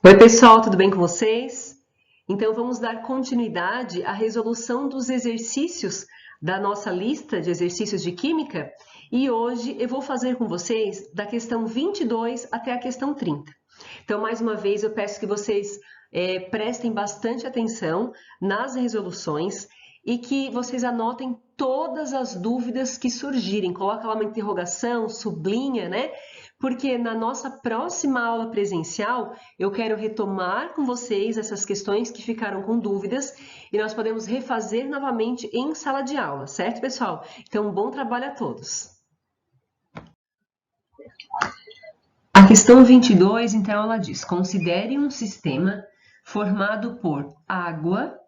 Oi, pessoal, tudo bem com vocês? Então, vamos dar continuidade à resolução dos exercícios da nossa lista de exercícios de química e hoje eu vou fazer com vocês da questão 22 até a questão 30. Então, mais uma vez, eu peço que vocês prestem bastante atenção nas resoluções e que vocês anotem todas as dúvidas que surgirem. Coloca lá uma interrogação, sublinha, né? Porque na nossa próxima aula presencial, eu quero retomar com vocês essas questões que ficaram com dúvidas e nós podemos refazer novamente em sala de aula, certo, pessoal? Então, bom trabalho a todos. A questão 22, então, ela diz: considere um sistema formado por água,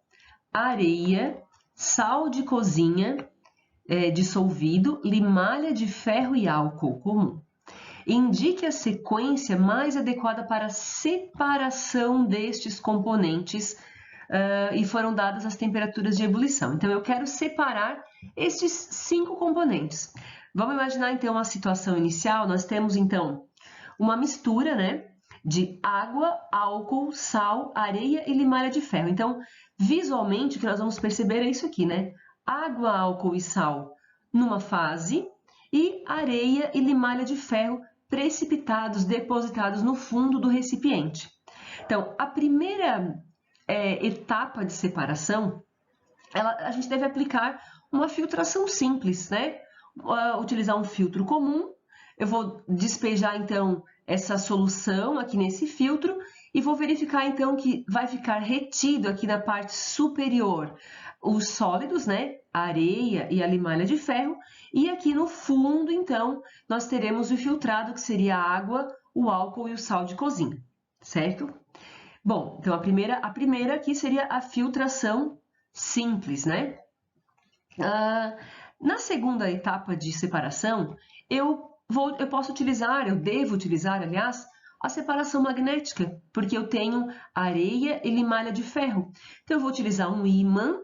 areia, sal de cozinha dissolvido, limalha de ferro e álcool comum. Indique a sequência mais adequada para a separação destes componentes e foram dadas as temperaturas de ebulição. Então, eu quero separar estes 5 componentes. Vamos imaginar, então, a situação inicial. Nós temos, então, uma mistura, né, de água, álcool, sal, areia e limalha de ferro. Então, visualmente, o que nós vamos perceber é isso aqui, né? Água, álcool e sal numa fase e areia e limalha de ferro precipitados, depositados no fundo do recipiente. Então, a primeira etapa de separação, a gente deve aplicar uma filtração simples, né? Utilizar um filtro comum. Eu vou despejar, então, essa solução aqui nesse filtro e vou verificar, então, que vai ficar retido aqui na parte superior os sólidos, né? A areia e a limalha de ferro. E aqui no fundo, então, nós teremos o filtrado, que seria a água, o álcool e o sal de cozinha, certo? Bom, então a primeira aqui seria a filtração simples, né? Na segunda etapa de separação, eu devo utilizar, aliás, a separação magnética, porque eu tenho areia e limalha de ferro. Então, eu vou utilizar um ímã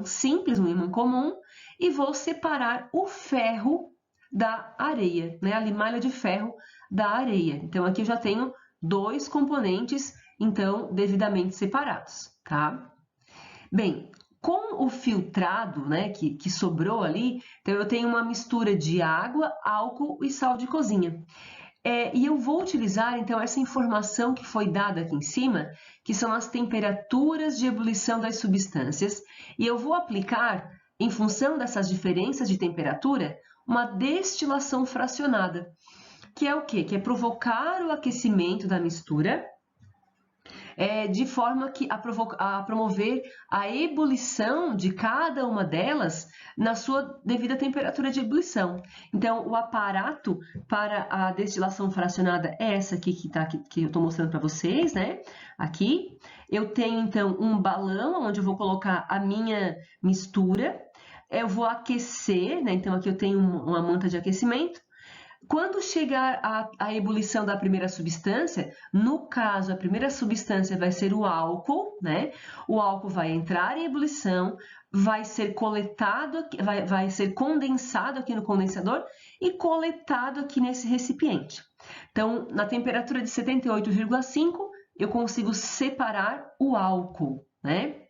simples, um ímã comum, e vou separar o ferro da areia, né? A limalha de ferro da areia. Então, aqui eu já tenho 2 componentes, então, devidamente separados, tá? Bem, com o filtrado, né, que sobrou ali, então eu tenho uma mistura de água, álcool e sal de cozinha. E eu vou utilizar, então, essa informação que foi dada aqui em cima, que são as temperaturas de ebulição das substâncias, e eu vou aplicar, em função dessas diferenças de temperatura, uma destilação fracionada, que é o quê? Que é provocar o aquecimento da mistura, de forma a promover a ebulição de cada uma delas na sua devida temperatura de ebulição. Então, o aparato para a destilação fracionada é essa aqui que eu estou mostrando para vocês, né? Aqui. Eu tenho, então, um balão onde eu vou colocar a minha mistura. Eu vou aquecer, né? Então, aqui eu tenho uma manta de aquecimento. Quando chegar a ebulição da primeira substância, no caso, a primeira substância vai ser o álcool, né? O álcool vai entrar em ebulição, vai ser coletado, vai ser condensado aqui no condensador e coletado aqui nesse recipiente. Então, na temperatura de 78,5, eu consigo separar o álcool, né?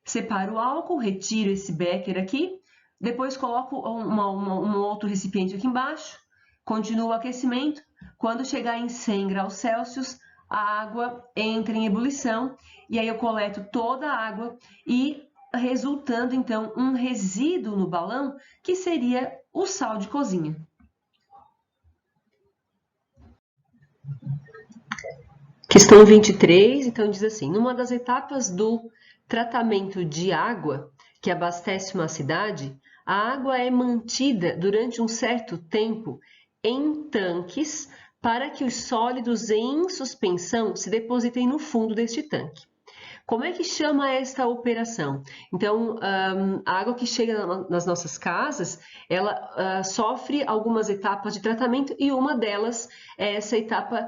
Separo o álcool, retiro esse becker aqui, depois coloco um outro recipiente aqui embaixo, continuo o aquecimento. Quando chegar em 100 graus Celsius, a água entra em ebulição e aí eu coleto toda a água e resultando então um resíduo no balão que seria o sal de cozinha. Questão 23, então diz assim: numa das etapas do tratamento de água que abastece uma cidade, a água é mantida durante um certo tempo em tanques para que os sólidos em suspensão se depositem no fundo deste tanque. Como é que chama esta operação? Então, a água que chega nas nossas casas, ela sofre algumas etapas de tratamento e uma delas é essa etapa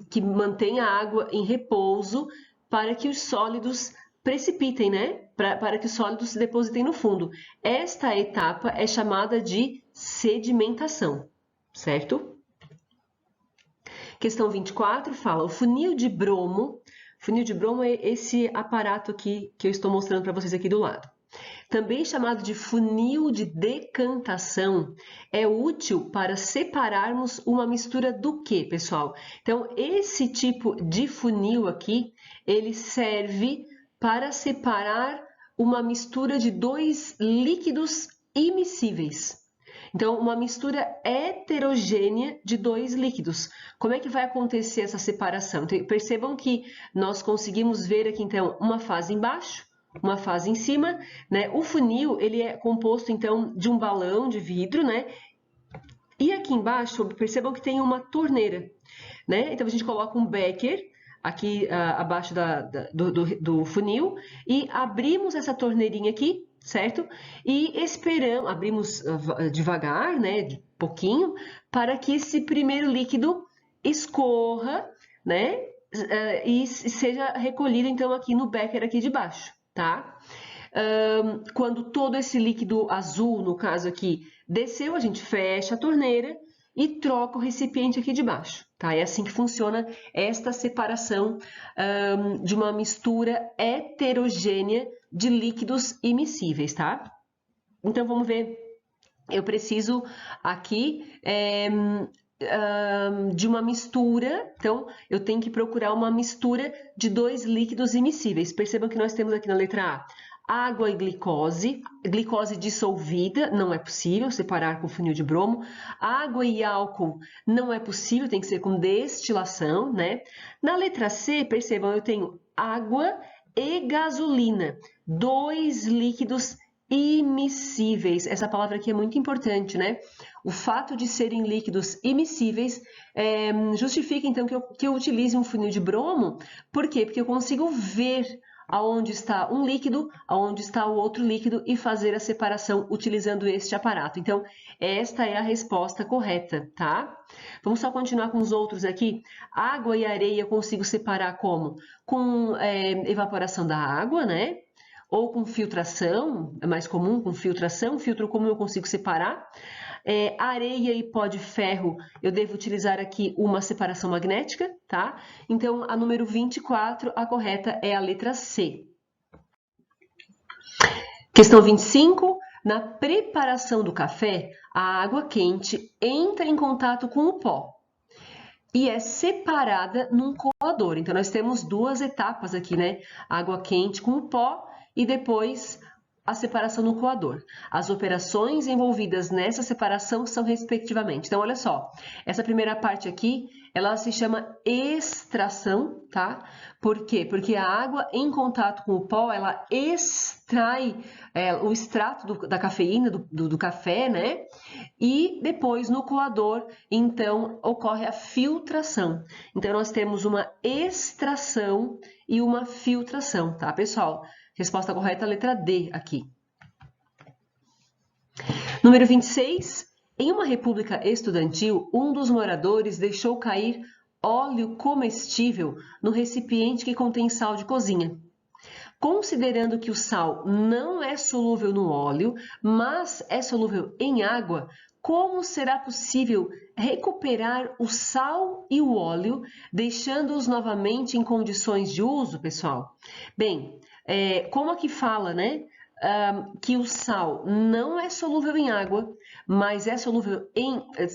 que mantém a água em repouso para que os sólidos precipitem, né? Para que os sólidos se depositem no fundo. Esta etapa é chamada de sedimentação, certo? Questão 24 fala, o funil de bromo é esse aparato aqui que eu estou mostrando para vocês aqui do lado. Também chamado de funil de decantação, é útil para separarmos uma mistura do quê, pessoal? Então, esse tipo de funil aqui, ele serve para separar uma mistura de dois líquidos immiscíveis. Então, uma mistura heterogênea de dois líquidos. Como é que vai acontecer essa separação? Então, percebam que nós conseguimos ver aqui, então, uma fase embaixo, uma fase em cima, né? O funil, ele é composto, então, de um balão de vidro, né? E aqui embaixo, percebam que tem uma torneira, né? Então, a gente coloca um becker aqui abaixo do funil e abrimos essa torneirinha aqui, certo? E esperamos, abrimos devagar, né? De pouquinho, para que esse primeiro líquido escorra, né? E seja recolhido, então, aqui no becker aqui de baixo, tá? Quando todo esse líquido azul, no caso aqui, desceu, a gente fecha a torneira e troca o recipiente aqui de baixo, tá? É assim que funciona esta separação de uma mistura heterogênea de líquidos immiscíveis, tá? Então, vamos ver. Eu preciso aqui de uma mistura, então eu tenho que procurar uma mistura de dois líquidos immiscíveis. Percebam que nós temos aqui na letra A, água e glicose, glicose dissolvida, não é possível separar com funil de bromo. Água e álcool, não é possível, tem que ser com destilação, né? Na letra C, percebam, eu tenho água e gasolina, dois líquidos immiscíveis. Essa palavra aqui é muito importante, né? O fato de serem líquidos immiscíveis justifica, então, que eu utilize um funil de bromo. Por quê? Porque eu consigo ver aonde está um líquido, aonde está o outro líquido e fazer a separação utilizando este aparato. Então, esta é a resposta correta, tá? Vamos só continuar com os outros aqui. Água e areia eu consigo separar como? Com evaporação da água, né? Ou com filtração, é mais comum com filtração, filtro comum eu consigo separar. Areia e pó de ferro, eu devo utilizar aqui uma separação magnética, tá? Então, a número 24, a correta é a letra C. Questão 25, na preparação do café, a água quente entra em contato com o pó e é separada num coador. Então, nós temos duas etapas aqui, né? Água quente com o pó e depois a separação no coador. As operações envolvidas nessa separação são respectivamente. Então, olha só, essa primeira parte aqui, ela se chama extração, tá? Por quê? Porque a água em contato com o pó, ela extrai o extrato da cafeína do café, né? E depois no coador, então, ocorre a filtração. Então, nós temos uma extração e uma filtração, tá, pessoal? Resposta correta, letra D aqui. Número 26. Em uma república estudantil, um dos moradores deixou cair óleo comestível no recipiente que contém sal de cozinha. Considerando que o sal não é solúvel no óleo, mas é solúvel em água, como será possível recuperar o sal e o óleo, deixando-os novamente em condições de uso, pessoal? Bem, como aqui fala, né? Que o sal não é solúvel em água, mas é solúvel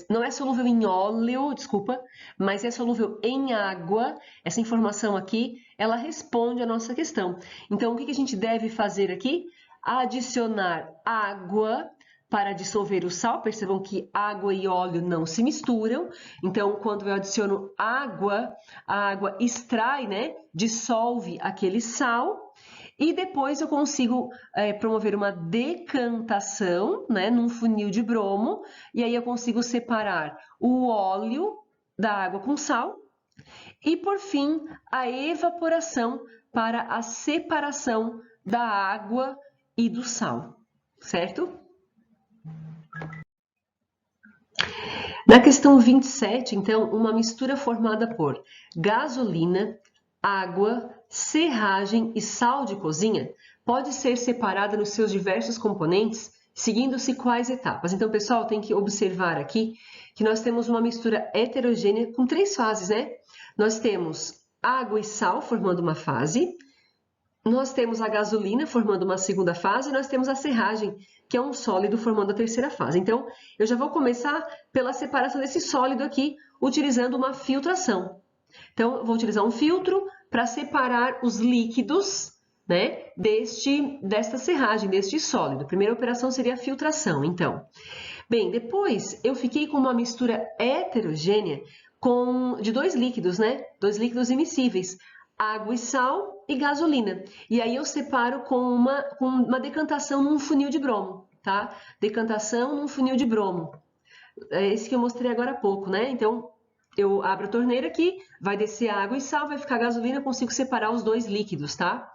não é solúvel em óleo, desculpa, mas é solúvel em água. Essa informação aqui, ela responde a nossa questão. Então, o que a gente deve fazer aqui? Adicionar água para dissolver o sal. Percebam que água e óleo não se misturam. Então, quando eu adiciono água, a água extrai, né? Dissolve aquele sal. E depois eu consigo promover uma decantação, né, num funil de bromo, e aí eu consigo separar o óleo da água com sal e, por fim, a evaporação para a separação da água e do sal, certo? Na questão 27, então, uma mistura formada por gasolina, água, serragem e sal de cozinha pode ser separada nos seus diversos componentes seguindo-se quais etapas? Então, pessoal, tem que observar aqui que nós temos uma mistura heterogênea com 3 fases, né? Nós temos água e sal formando uma fase, nós temos a gasolina formando uma segunda fase, e nós temos a serragem, que é um sólido formando a terceira fase. Então, eu já vou começar pela separação desse sólido aqui, utilizando uma filtração. Então, eu vou utilizar um filtro para separar os líquidos, né, desta serragem, deste sólido. A primeira operação seria a filtração, então. Bem, depois eu fiquei com uma mistura heterogênea de 2 líquidos, né? 2 líquidos immiscíveis, água e sal e gasolina. E aí eu separo com uma decantação num funil de bromo, tá? Decantação num funil de bromo. É esse que eu mostrei agora há pouco, né? Então, eu abro a torneira aqui, vai descer água e sal, vai ficar gasolina, eu consigo separar os 2 líquidos, tá?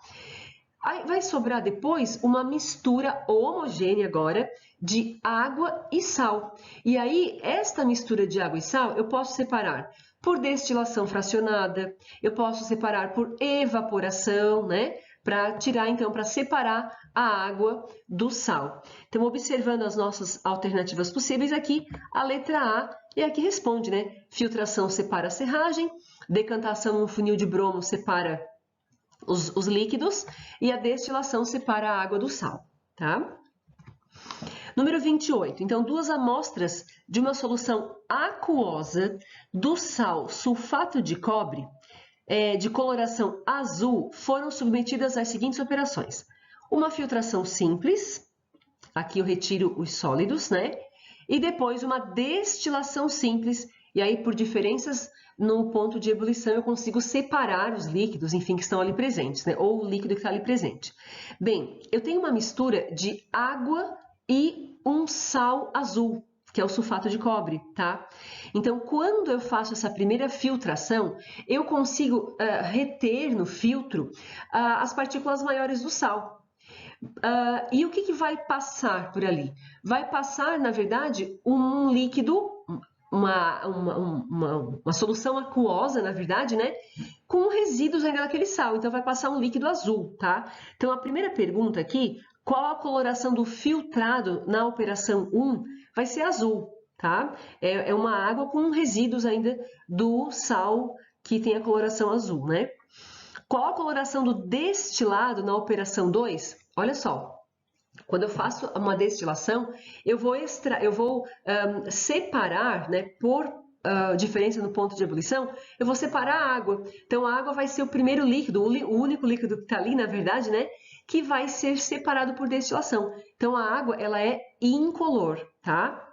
Aí vai sobrar depois uma mistura homogênea agora de água e sal. E aí, esta mistura de água e sal, eu posso separar por destilação fracionada, eu posso separar por evaporação, né? Para tirar, então, para separar a água do sal. Então, observando as nossas alternativas possíveis aqui, a letra A é a que responde, né? Filtração separa a serragem, decantação no funil de bromo separa os líquidos e a destilação separa a água do sal, tá? Número 28. Então, 2 amostras de uma solução aquosa do sal sulfato de cobre de coloração azul foram submetidas às seguintes operações. Uma filtração simples, aqui eu retiro os sólidos, né? E depois uma destilação simples, e aí por diferenças no ponto de ebulição eu consigo separar os líquidos, enfim, que estão ali presentes, né? Ou o líquido que está ali presente. Bem, eu tenho uma mistura de água e um sal azul, que é o sulfato de cobre, tá? Então, quando eu faço essa primeira filtração, eu consigo reter no filtro as partículas maiores do sal. E o que vai passar por ali? Vai passar, na verdade, um líquido, uma solução aquosa, na verdade, né? Com resíduos ainda daquele sal. Então, vai passar um líquido azul, tá? Então, a primeira pergunta aqui, qual a coloração do filtrado na operação 1? Vai ser azul, tá? É uma água com resíduos ainda do sal que tem a coloração azul, né? Qual a coloração do destilado na operação 2? Olha só, quando eu faço uma destilação, eu vou separar, né, por diferença no ponto de ebulição, eu vou separar a água. Então, a água vai ser o primeiro líquido, o único líquido que está ali, na verdade, né, que vai ser separado por destilação. Então, a água, ela é incolor, tá?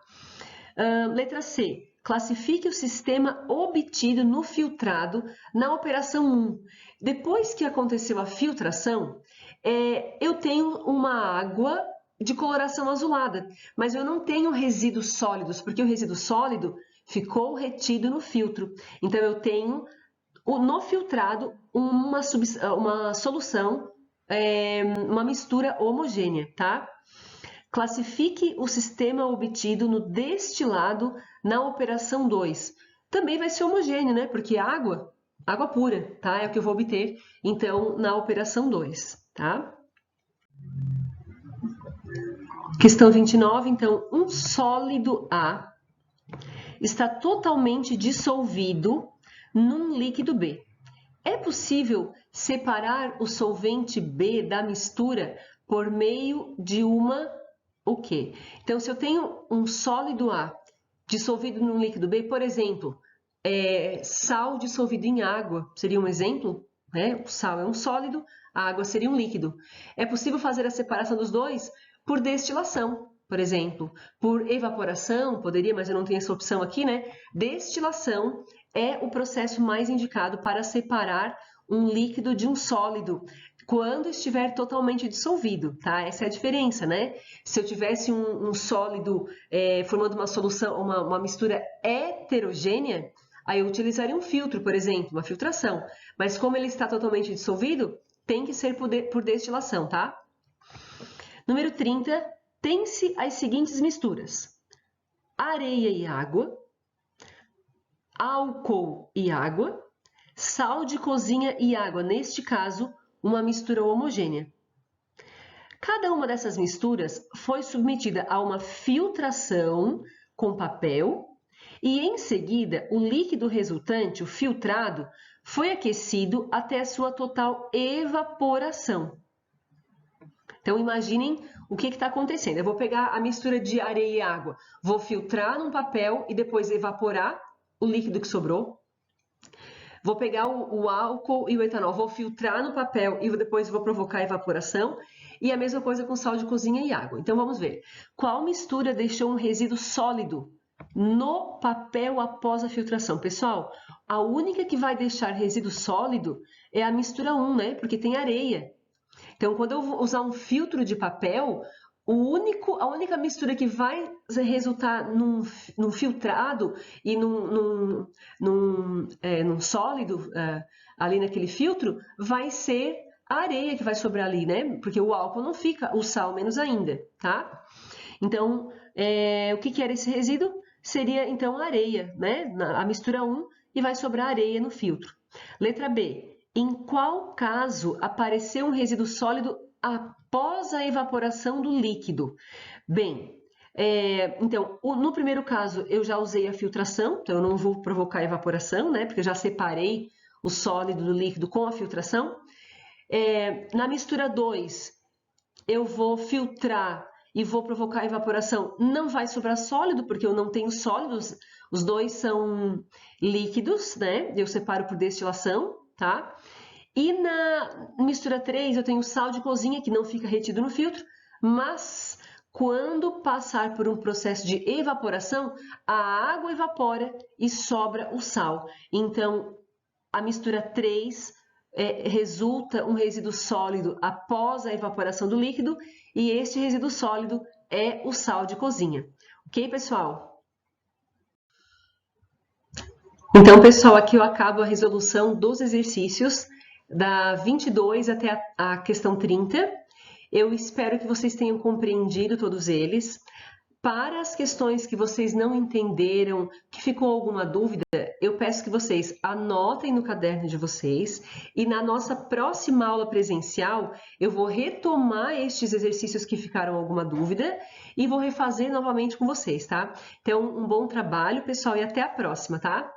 Letra C. Classifique o sistema obtido no filtrado na operação 1. Depois que aconteceu a filtração, eu tenho uma água de coloração azulada, mas eu não tenho resíduos sólidos, porque o resíduo sólido ficou retido no filtro. Então, eu tenho no filtrado uma solução, uma mistura homogênea, tá? Classifique o sistema obtido no destilado na operação 2. Também vai ser homogêneo, né? Porque água pura, tá? É o que eu vou obter, então, na operação 2, tá? Questão 29, então, um sólido A está totalmente dissolvido num líquido B. É possível separar o solvente B da mistura por meio de o quê? Então, se eu tenho um sólido A dissolvido num líquido B, por exemplo, sal dissolvido em água, seria um exemplo, né? O sal é um sólido, a água seria um líquido. É possível fazer a separação dos dois por destilação, por exemplo. Por evaporação, poderia, mas eu não tenho essa opção aqui, né? Destilação é o processo mais indicado para separar um líquido de um sólido, quando estiver totalmente dissolvido, tá? Essa é a diferença, né? Se eu tivesse um sólido formando uma solução, uma mistura heterogênea, aí eu utilizaria um filtro, por exemplo, uma filtração. Mas como ele está totalmente dissolvido, tem que ser por destilação, tá? Número 30, tem-se as seguintes misturas: areia e água, álcool e água, sal de cozinha e água, neste caso, uma mistura homogênea. Cada uma dessas misturas foi submetida a uma filtração com papel e, em seguida, o líquido resultante, o filtrado, foi aquecido até a sua total evaporação. Então, imaginem o que está acontecendo. Eu vou pegar a mistura de areia e água, vou filtrar num papel e depois evaporar o líquido que sobrou. Vou pegar o álcool e o etanol, vou filtrar no papel e depois vou provocar a evaporação. E a mesma coisa com sal de cozinha e água. Então, vamos ver. Qual mistura deixou um resíduo sólido no papel após a filtração? Pessoal, a única que vai deixar resíduo sólido é a mistura 1, né? Porque tem areia. Então, quando eu vou usar um filtro de papel, a única mistura que vai resultar num filtrado e num sólido ali naquele filtro vai ser a areia que vai sobrar ali, né? Porque o álcool não fica, o sal menos ainda, tá? Então, o que era esse resíduo? Seria, então, a areia, né? A mistura 1 e vai sobrar areia no filtro. Letra B. Em qual caso apareceu um resíduo sólido após a evaporação do líquido? Bem, então, no primeiro caso eu já usei a filtração, então eu não vou provocar evaporação, né? Porque eu já separei o sólido do líquido com a filtração. Na mistura 2, eu vou filtrar e vou provocar evaporação. Não vai sobrar sólido, porque eu não tenho sólidos, os dois são líquidos, né? Eu separo por destilação, tá? E na mistura 3 eu tenho sal de cozinha que não fica retido no filtro, mas quando passar por um processo de evaporação, a água evapora e sobra o sal. Então, a mistura 3 resulta um resíduo sólido após a evaporação do líquido e este resíduo sólido é o sal de cozinha. Ok, pessoal? Então, pessoal, aqui eu acabo a resolução dos exercícios da 22 até a questão 30. Eu espero que vocês tenham compreendido todos eles. Para as questões que vocês não entenderam, que ficou alguma dúvida, eu peço que vocês anotem no caderno de vocês e na nossa próxima aula presencial eu vou retomar estes exercícios que ficaram alguma dúvida e vou refazer novamente com vocês, tá? Então, um bom trabalho, pessoal, e até a próxima, tá?